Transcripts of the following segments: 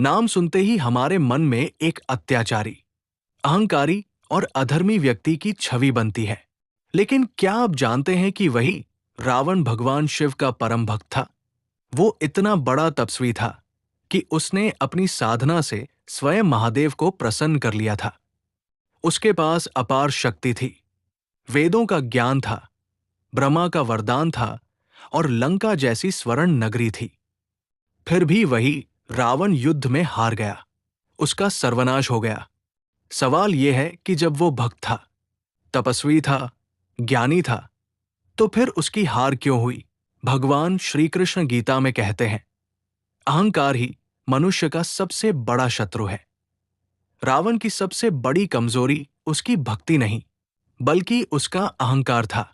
नाम सुनते ही हमारे मन में एक अत्याचारी, अहंकारी और अधर्मी व्यक्ति की छवि बनती है। लेकिन क्या आप जानते हैं कि वही रावण भगवान शिव का परम भक्त था? वो इतना बड़ा तपस्वी था कि उसने अपनी साधना से स्वयं महादेव को प्रसन्न कर लिया था। उसके पास अपार शक्ति थी, वेदों का ज्ञान था, ब्रह्मा का वरदान था और लंका जैसी स्वर्ण नगरी थी। फिर भी वही रावण युद्ध में हार गया, उसका सर्वनाश हो गया। सवाल यह है कि जब वो भक्त था, तपस्वी था, ज्ञानी था, तो फिर उसकी हार क्यों हुई? भगवान श्री कृष्ण गीता में कहते हैं, अहंकार ही मनुष्य का सबसे बड़ा शत्रु है। रावण की सबसे बड़ी कमजोरी उसकी भक्ति नहीं, बल्कि उसका अहंकार था।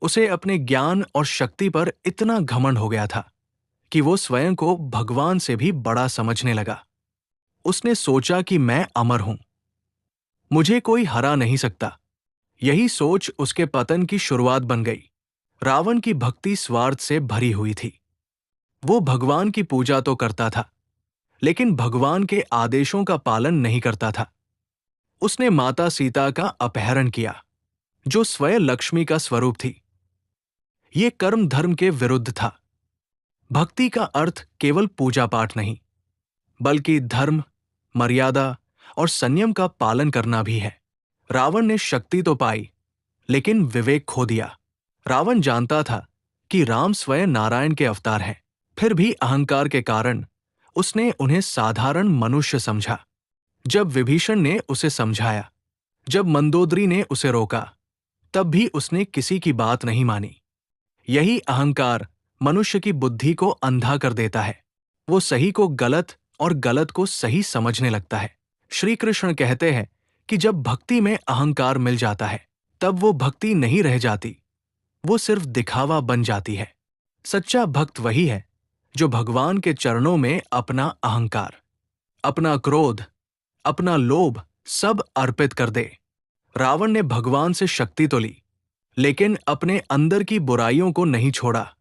उसे अपने ज्ञान और शक्ति पर इतना घमंड हो गया था कि वो स्वयं को भगवान से भी बड़ा समझने लगा। उसने सोचा कि मैं अमर हूं, मुझे कोई हरा नहीं सकता। यही सोच उसके पतन की शुरुआत बन गई। रावण की भक्ति स्वार्थ से भरी हुई थी। वो भगवान की पूजा तो करता था, लेकिन भगवान के आदेशों का पालन नहीं करता था। उसने माता सीता का अपहरण किया, जो स्वयं लक्ष्मी का स्वरूप थी। ये कर्म धर्म के विरुद्ध था। भक्ति का अर्थ केवल पूजा पाठ नहीं, बल्कि धर्म, मर्यादा और संयम का पालन करना भी है। रावण ने शक्ति तो पाई, लेकिन विवेक खो दिया। रावण जानता था कि राम स्वयं नारायण के अवतार हैं, फिर भी अहंकार के कारण उसने उन्हें साधारण मनुष्य समझा। जब विभीषण ने उसे समझाया, जब मंदोदरी ने उसे रोका, तब भी उसने किसी की बात नहीं मानी। यही अहंकार मनुष्य की बुद्धि को अंधा कर देता है। वो सही को गलत और गलत को सही समझने लगता है। श्री कृष्ण कहते हैं कि जब भक्ति में अहंकार मिल जाता है, तब वो भक्ति नहीं रह जाती, वो सिर्फ दिखावा बन जाती है। सच्चा भक्त वही है जो भगवान के चरणों में अपना अहंकार, अपना क्रोध, अपना लोभ सब अर्पित कर दे। रावण ने भगवान से शक्ति तो ली, लेकिन अपने अंदर की बुराइयों को नहीं छोड़ा,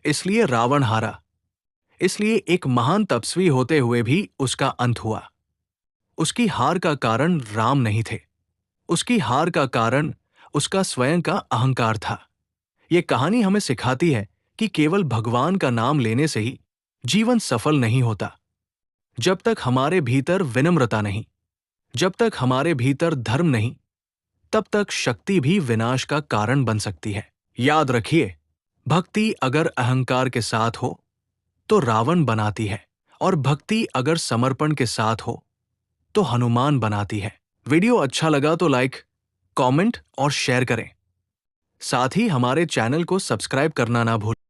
इसलिए रावण हारा। इसलिए एक महान तपस्वी होते हुए भी उसका अंत हुआ। उसकी हार का कारण राम नहीं थे, उसकी हार का कारण उसका स्वयं का अहंकार था। यह कहानी हमें सिखाती है कि केवल भगवान का नाम लेने से ही जीवन सफल नहीं होता। जब तक हमारे भीतर विनम्रता नहीं, जब तक हमारे भीतर धर्म नहीं, तब तक शक्ति भी विनाश का कारण बन सकती है। याद रखिए, भक्ति अगर अहंकार के साथ हो तो रावण बनाती है, और भक्ति अगर समर्पण के साथ हो तो हनुमान बनाती है। वीडियो अच्छा लगा तो लाइक, कमेंट और शेयर करें। साथ ही हमारे चैनल को सब्सक्राइब करना ना भूलें।